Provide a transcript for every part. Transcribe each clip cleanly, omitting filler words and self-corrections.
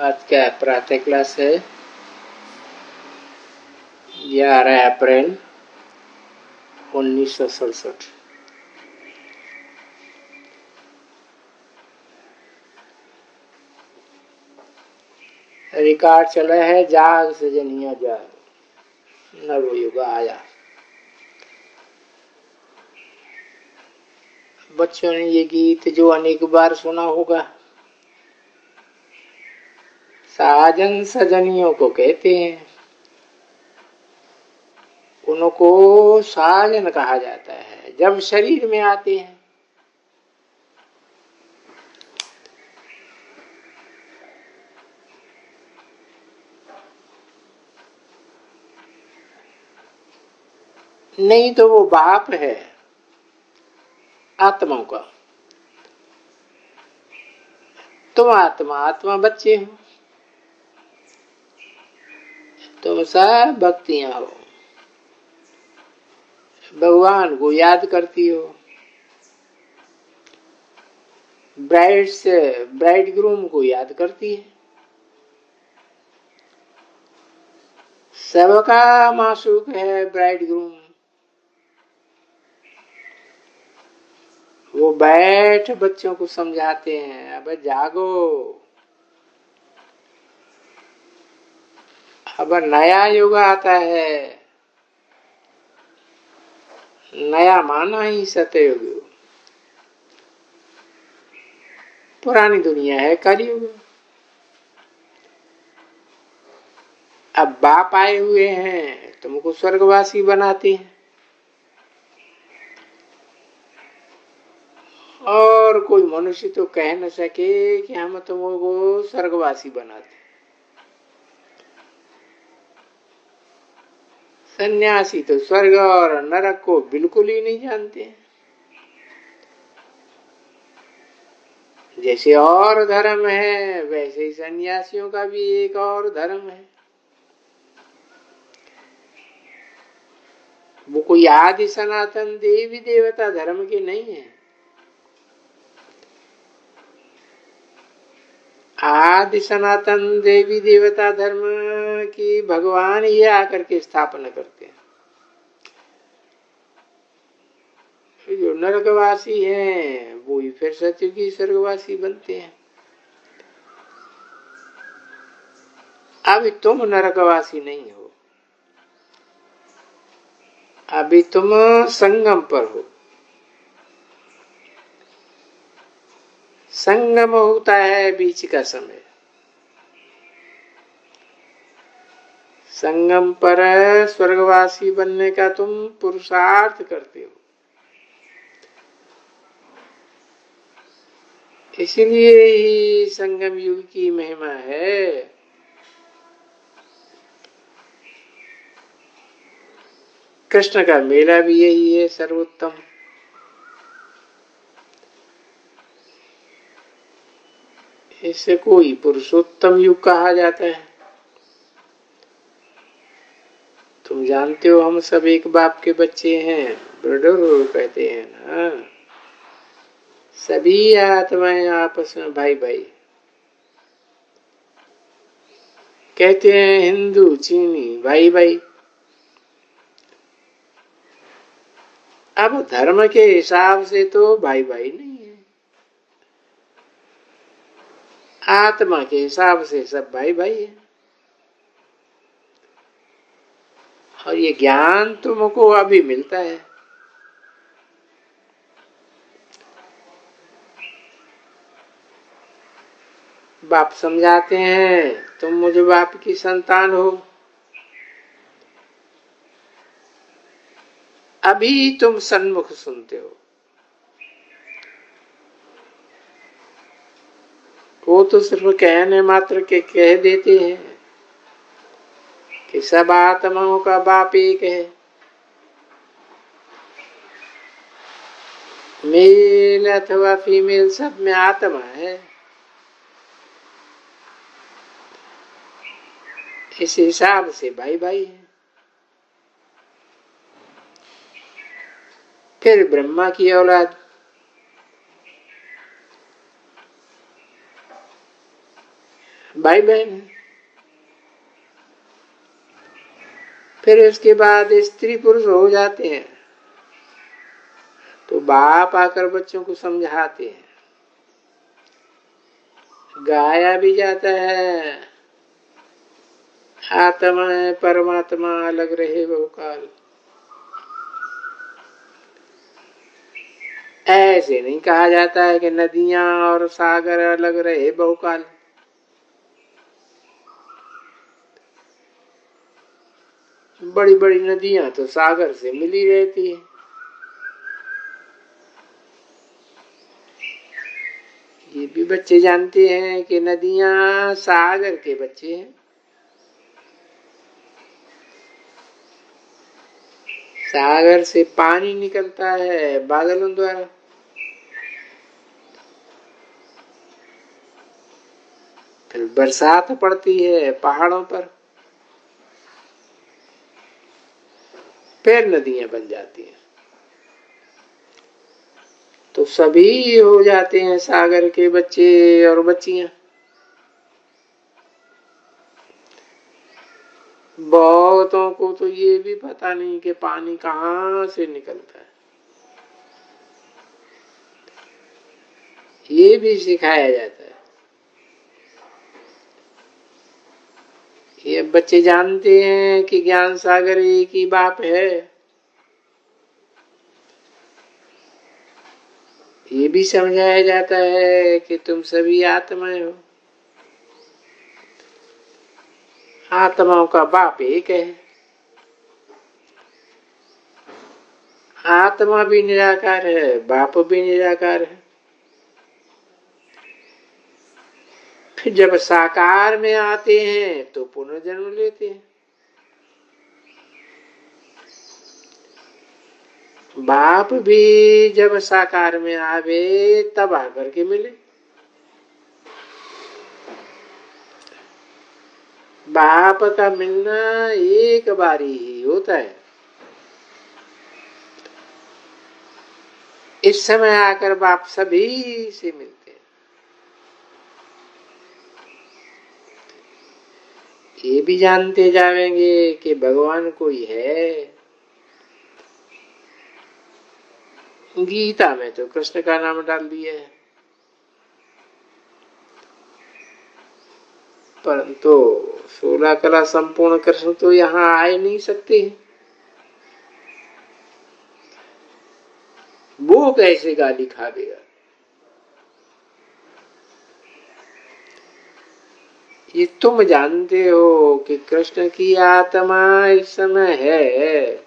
आज क्या प्रातः क्लास है 11 अप्रैल 1967। रिकॉर्ड चल रहा है जाग सजनिया जाग, नवयुग आया। बच्चों ने ये गीत जो अनेक बार सुना होगा, साजन सजनियों को कहते हैं। उनको साजन कहा जाता है जब शरीर में आते हैं। नहीं तो वो बाप है आत्मा का। तुम आत्मा, आत्मा बच्चे हो, तुम सब भक्तियां हो, भगवान को याद करती हो, ब्राइड से ब्राइड ग्रूम को याद करती है। सबका मासूक है ब्राइड ग्रूम। वो बैठ बच्चों को समझाते हैं, अब जागो, अब नया युग आता है। नया माना ही सतयुग, पुरानी दुनिया है कलयुग। अब बाप आए हुए हैं, तुमको स्वर्गवासी बनाते हैं और कोई मनुष्य तो कह न सके कि हम तुमको स्वर्गवासी बनाते। सन्यासी तो स्वर्ग और नरक को बिल्कुल ही नहीं जानते। जैसे और धर्म है वैसे ही सन्यासियों का भी एक और धर्म है। वो कोई आदि सनातन देवी देवता धर्म के नहीं है। आदि सनातन देवी देवता धर्म की भगवान ही आकर के स्थापना करते हैं। जो नरकवासी हैं वो ही फिर सतयुगी स्वर्गवासी बनते हैं। अभी तुम नरकवासी नहीं हो, अभी तुम संगम पर हो। संगम होता है बीच का समय। संगम पर स्वर्गवासी बनने का तुम पुरुषार्थ करते हो। इसलिए ही संगम युग की महिमा है। कृष्ण का मेला भी यही है सर्वोत्तम। इसे कोई पुरुषोत्तम युग कहा जाता है। तुम जानते हो हम सब एक बाप के बच्चे हैं, ब्रदर कहते हैं ना। सभी आत्माएं आपस में भाई भाई कहते हैं। हिंदू चीनी भाई भाई। अब धर्म के हिसाब से तो भाई भाई नहीं है, आत्मा के हिसाब से सब भाई भाई है। और ये ज्ञान तुमको अभी मिलता है। बाप समझाते हैं तुम मुझे बाप की संतान हो। अभी तुम सन्मुख सुनते हो। वो तो सिर्फ कहने मात्र के कह देते हैं कि सब आत्माओं का बाप एक है। मेल अथवा फीमेल सब में आत्मा है। इस हिसाब से भाई भाई है। फिर ब्रह्मा की औलाद, भाई बहन। फिर उसके बाद स्त्री पुरुष हो जाते हैं तो बाप आकर बच्चों को समझाते हैं, गाया भी जाता है, आत्मा है परमात्मा अलग रहे बहुकाल। ऐसे नहीं कहा जाता है कि नदियां और सागर अलग रहे बहुकाल। बड़ी बड़ी नदियां तो सागर से मिली रहती है। ये भी बच्चे जानते हैं कि नदियां सागर के बच्चे हैं। सागर से पानी निकलता है बादलों द्वारा, फिर बरसात पड़ती है पहाड़ों पर, फिर नदियां बन जाती हैं। तो सभी हो जाते हैं सागर के बच्चे और बच्चियां। बहुतों को तो ये भी पता नहीं कि पानी कहाँ से निकलता है, ये भी सिखाया जाता है। ये बच्चे जानते हैं कि ज्ञान सागर एक ही बाप है। ये भी समझाया जाता है कि तुम सभी आत्माएं हो, आत्माओं का बाप एक है। आत्मा भी निराकार है, बाप भी निराकार है। फिर जब साकार में आते हैं तो पुनर्जन्म लेते हैं। बाप भी जब साकार में आवे तब आकर के मिले। बाप का मिलना एक बारी ही होता है। इस समय आकर बाप सभी से मिलते हैं। ये भी जानते जाएंगे कि भगवान कोई है। गीता में तो कृष्ण का नाम डाल दिया है, परंतु 16 कला संपूर्ण कृष्ण तो यहाँ आए नहीं सकते। वो कैसे गाली खावेगा? ये तुम जानते हो कि कृष्ण की आत्मा इस समय है।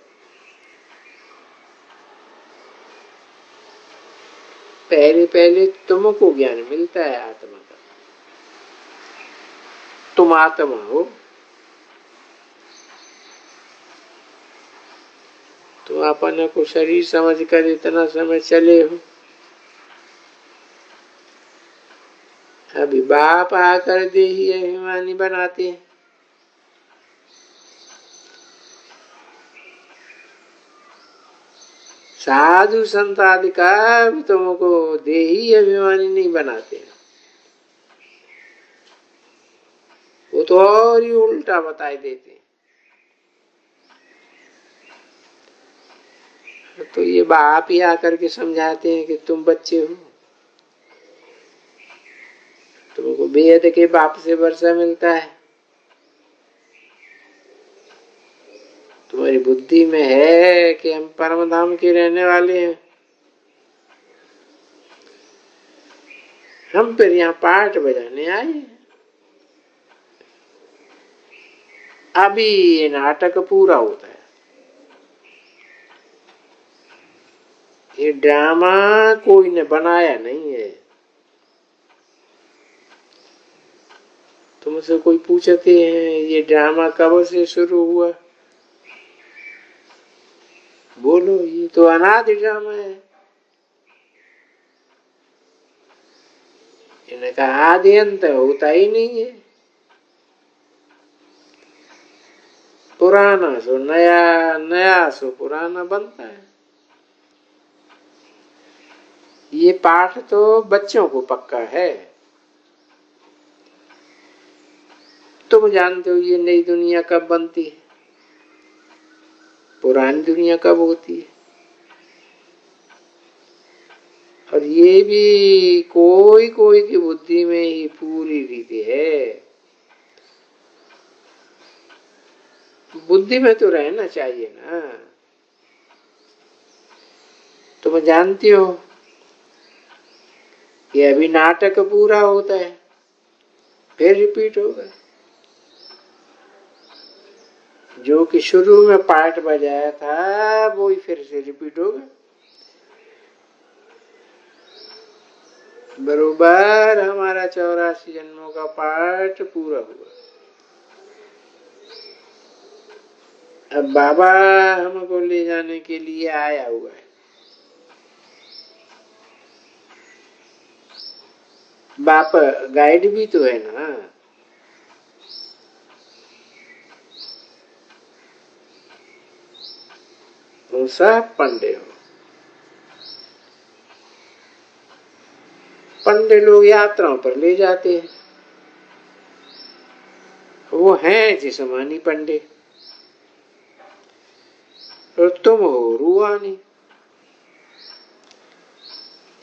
पहले पहले तुमको ज्ञान मिलता है आत्मा का, तुम आत्मा हो। तुम अपने को शरीर समझ कर इतना समय चले हो, अभी बाप आकर देही अभिमानी बनाते हैं। साधु संत आदि का भी तुमको देही अभिमानी नहीं बनाते हैं, वो तो और ही उल्टा बताए देते हैं। तो ये बाप ही आकर के समझाते हैं कि तुम बच्चे हो, तुमको बेहद के बाप से वर्षा मिलता है। तुम्हारी बुद्धि में है कि हम परम धाम के रहने वाले हैं। हम फिर यहाँ पाठ बजाने आए हैं। अभी ये नाटक पूरा होता है। ये ड्रामा कोई ने बनाया नहीं है। तुमसे कोई पूछते हैं ये ड्रामा कब से शुरू हुआ, बोलो ये तो अनादि ड्रामा है। इनका आदि अंत होता ही नहीं है। पुराना सो नया, नया सो पुराना बनता है। ये पाठ तो बच्चों को पक्का है। तुम जानते हो ये नई दुनिया कब बनती है, पुरानी दुनिया कब होती है। और ये भी कोई कोई की बुद्धि में ही पूरी रीति है। बुद्धि में तो रहना चाहिए ना। तुम जानती हो कि अभी नाटक पूरा होता है, फिर रिपीट होगा। जो कि शुरू में पार्ट बजाया था वो ही फिर से रिपीट होगा। बरोबर हमारा 84 जन्मों का पार्ट पूरा हुआ। अब बाबा हमको ले जाने के लिए आया हुआ है। बाप गाइड भी तो है ना। वो सब पंडे हो। पंडे लोग यात्राओं पर ले जाते हैं, वो हैं जिस्मानी पंडे, और तुम हो रूहानी।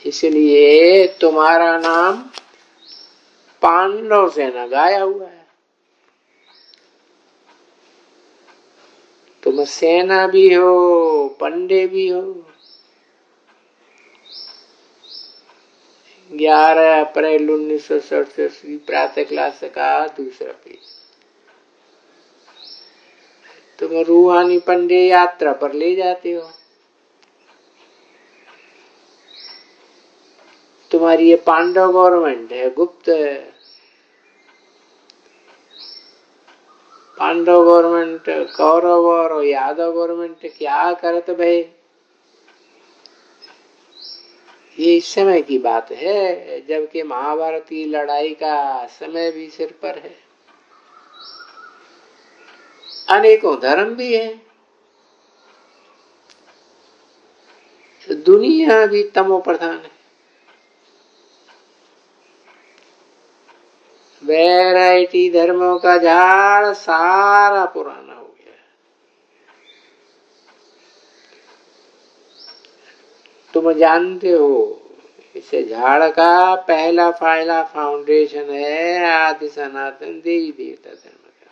इसलिए तुम्हारा नाम पांडव सेना गाया हुआ है। तुम सेना भी हो, पंडे भी हो। 11 अप्रैल 1967 की प्रातः क्लास का दूसरा पेज। तुम रूहानी पंडे यात्रा पर ले जाते हो। तुम्हारी ये पांडव गवर्नमेंट है, गुप्त है। पांडव गवर्नमेंट, कौरव और यादव गवर्नमेंट क्या करत भाई, ये इस समय की बात है, जबकि महाभारत की लड़ाई का समय भी सिर पर है। अनेकों धर्म भी है, दुनिया भी तमो प्रधान है। वैरायटी धर्मों का झाड़ सारा पुराना हो गया। तुम जानते हो इसे झाड़ का पहला फाउंडेशन है आदि सनातन देवी देवता धर्म का।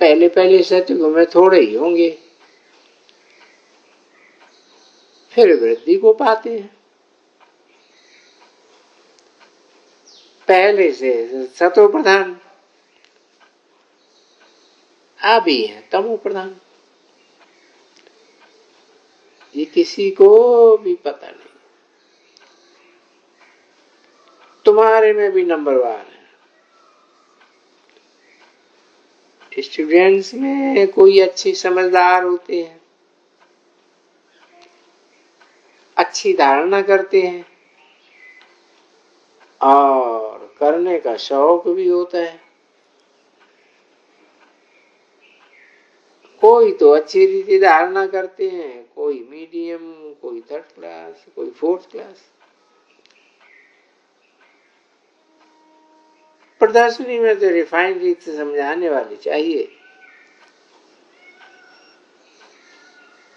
पहले पहले सतयुग में थोड़े ही होंगे, फिर वृद्धि को पाते हैं। पहले से सतो प्रधान, अभी है तमो प्रधान। ये किसी को भी पता नहीं। तुम्हारे में भी नंबरवार है। स्टूडेंट्स में कोई अच्छे समझदार होते हैं, अच्छी धारणा करते हैं और करने का शौक भी होता है। कोई तो अच्छी रीति धारणा करते हैं, कोई मीडियम, कोई 3rd क्लास, कोई 4th क्लास। प्रदर्शनी में तो रिफाइन रीत से समझाने वाली चाहिए।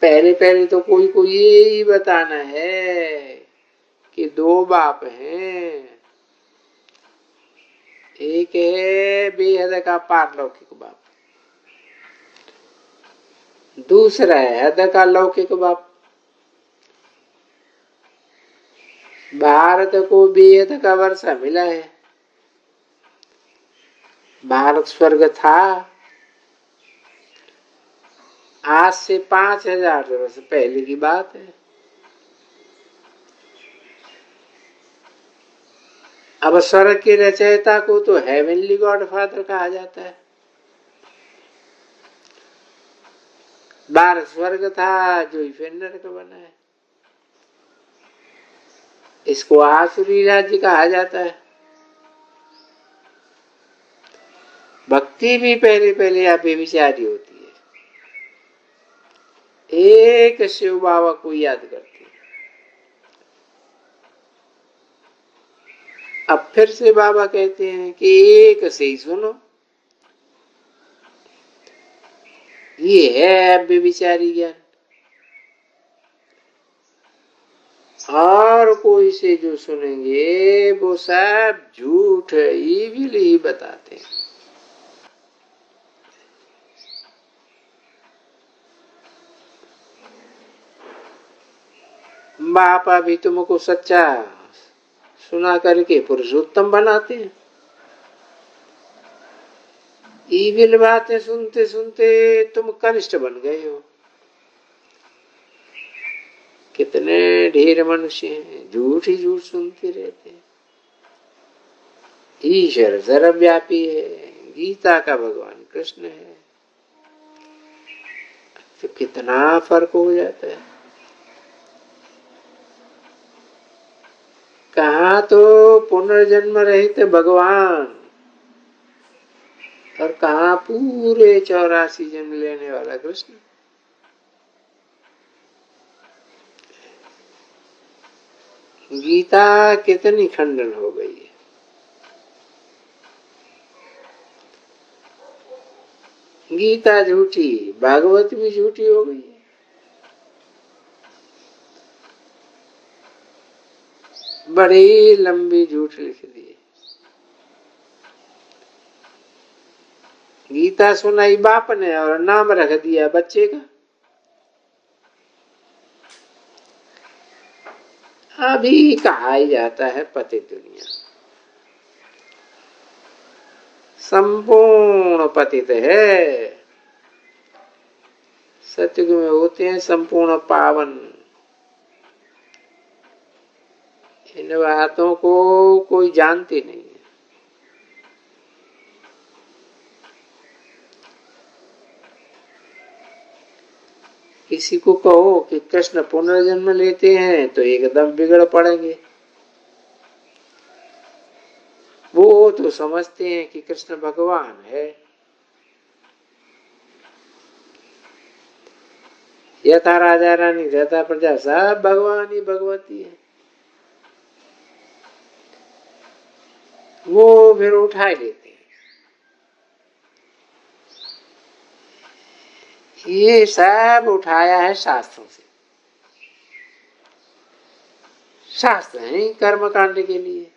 पहले पहले तो कोई को यही बताना है कि 2 बाप हैं, एक है बेहद का पारलौकिक बाप, दूसरा है हद का लौकिक बाप। भारत को बेहद का वर्षा मिला है। भारत स्वर्ग था आज से 5000 वर्ष पहले की बात है। अब स्वर्ग के रचयिता को तो हेवनली गॉड फादर कहा जाता है। भारत स्वर्ग था जो फिर नरक बना है। इसको आसुरी राज्य कहा जाता है। भक्ति भी पहले पहले आप बेविचारी होती है। एक शिव बाबा को याद करते हैं, अब फिर से बाबा कहते हैं कि एक से ही सुनो। ये है व्यभिचारी ज्ञान। और कोई से जो सुनेंगे वो सब झूठ इविल ही बताते हैं। बापा भी तुमको सच्चा सुना करके पुरुषोत्तम बनाते हैं। इविल बातें सुनते सुनते तुम कनिष्ठ बन गए हो। कितने ढेर मनुष्य हैं झूठ ही झूठ सुनते रहते हैं। ईश्वर सर्वव्यापी है, गीता का भगवान कृष्ण है, तो कितना फर्क हो जाता है। कहा तो पुनर्जन्म रहित भगवान और कहा पूरे 84 जन्म लेने वाला कृष्ण। गीता कितनी खंडन हो गई है। गीता झूठी, भागवत भी झूठी हो गई है। बड़ी लंबी झूठ लिख दी। गीता सुनाई बाप ने और नाम रख दिया बच्चे का। अभी कहा ही जाता है पतित दुनिया, संपूर्ण पतित है। सत्युग में होते हैं संपूर्ण पावन। इन बातों को कोई जानते नहीं है। किसी को कहो कि कृष्ण पुनर्जन्म लेते हैं तो एकदम बिगड़ पड़ेंगे। वो तो समझते हैं कि कृष्ण भगवान है। यथा राजा रानी यथा प्रजा सब भगवान ही भगवती है। वो फिर उठा लेते हैं। ये सब उठाया है शास्त्रों से। शास्त्र है कर्म कांड के लिए।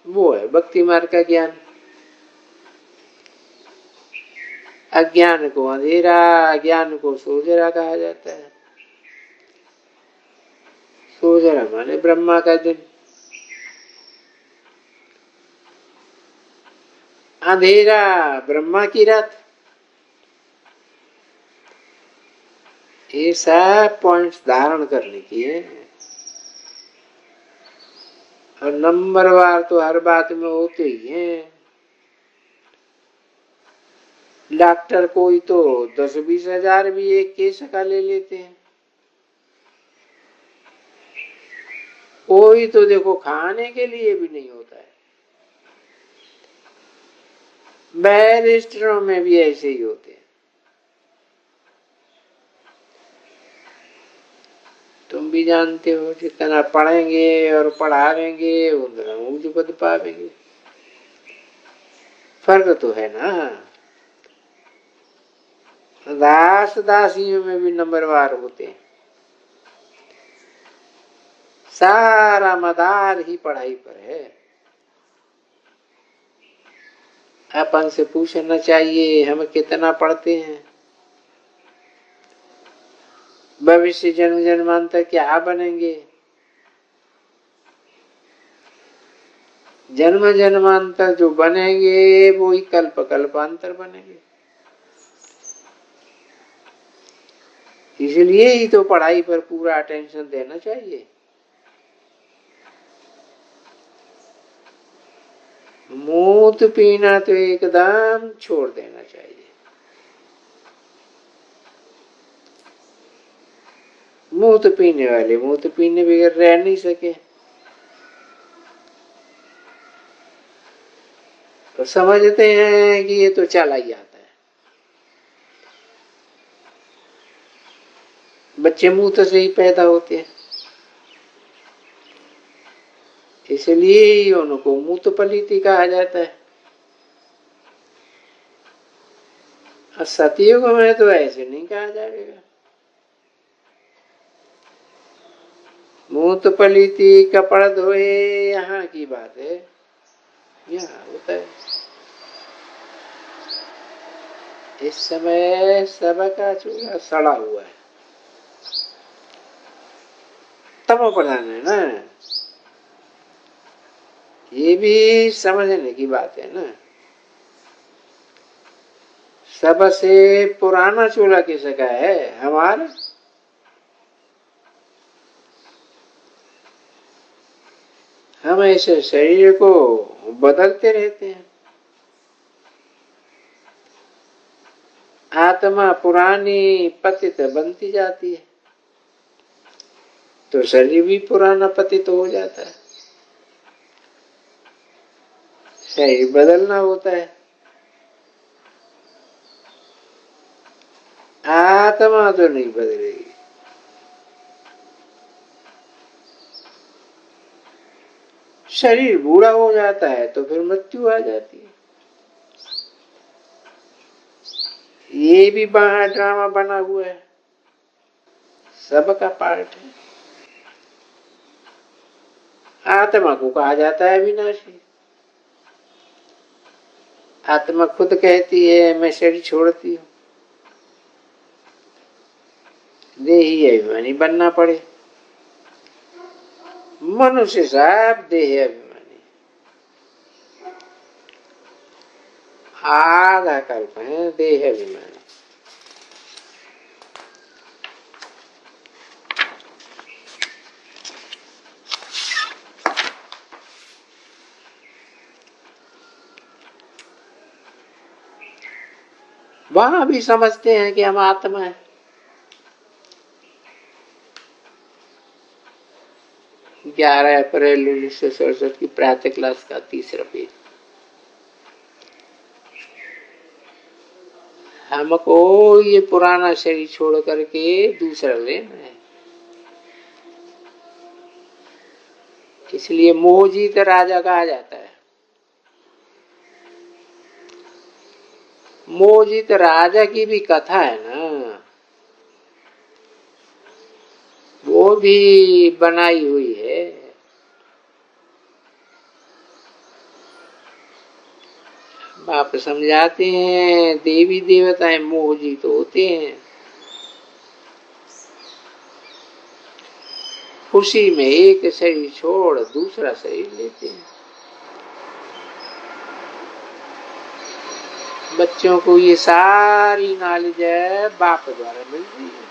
वो है भक्ति मार्ग का ज्ञान। अज्ञान को अंधेरा, ज्ञान को सोजरा कहा जाता है। सोजरा माने ब्रह्मा का दिन, अंधेरा ब्रह्मा की रात। ये सब पॉइंट्स धारण करने की है। और नंबरवार तो हर बात में होते ही हैं। डॉक्टर कोई तो 10-20 हजार भी एक केस का ले लेते हैं। कोई तो देखो खाने के लिए भी नहीं होता है। बैरिस्टरों में भी ऐसे ही होते हैं। तुम भी जानते हो जितना पढ़ेंगे और पढ़ावेंगे उतना ऊंच पद पावेंगे। फर्क तो है ना। दास दासियों में भी नंबरवार होते हैं। सारा मदार ही पढ़ाई पर है। अपन से पूछना चाहिए हम कितना पढ़ते हैं। भविष्य जन्म जन्मांतर क्या बनेंगे। जन्म जन्मांतर जो बनेंगे वो ही कल्प कल्पांतर बनेंगे। इसलिए ही तो पढ़ाई पर पूरा अटेंशन देना चाहिए। मूत पीना तो एकदम छोड़ देना चाहिए। मूत पीने वाले मूत पीने बगैर रह नहीं सके। तो समझते हैं कि ये तो चला ही आता है। बच्चे मूत से ही पैदा होते हैं। इसलिए ही उनको मूत पलीति कहा जाता है। और सतयुग में तो ऐसे नहीं कहा जाएगा। मूत पलीति कपड़ धोए यहाँ की बात है, यहाँ होता है। इस समय सबका चूल्हा सड़ा हुआ है, तमो प्रधान है ना। ये भी समझने की बात है ना। सबसे पुराना चूल्हा किसका है? हमारा। हम ऐसे शरीर को बदलते रहते हैं। आत्मा पुरानी पतित बनती जाती है तो शरीर भी पुराना पतित हो जाता है। शरीर बदलना होता है। आत्मा तो नहीं बदलेगी। शरीर बूढ़ा हो जाता है तो फिर मृत्यु आ जाती है। ये भी बाहर ड्रामा बना हुआ है, सबका पार्ट है। आत्मा को कहा जाता है विनाशी। आत्मा खुद कहती है मैं शरीर छोड़ती हूँ, देही अभिमानी बनना पड़े। मनुष्य साहब देह अभिमानी, आधा कल्प है देह अभिमानी। वहां भी समझते हैं कि हम आत्मा है। ग्यारह अप्रैल 1967 की प्रातः क्लास का तीसरा पेज। हमको ये पुराना शरीर छोड़ करके दूसरा लेना है। इसलिए मोहजीत राजा कहा जाता है। मोहजीत राजा की भी कथा है ना, वो भी बनाई हुई है। बाप समझाते हैं देवी देवताएं मोहजीत होते हैं, खुशी में एक शरीर छोड़ दूसरा शरीर लेते हैं। बच्चों को ये सारी नॉलेज है बाप द्वारा मिलती है।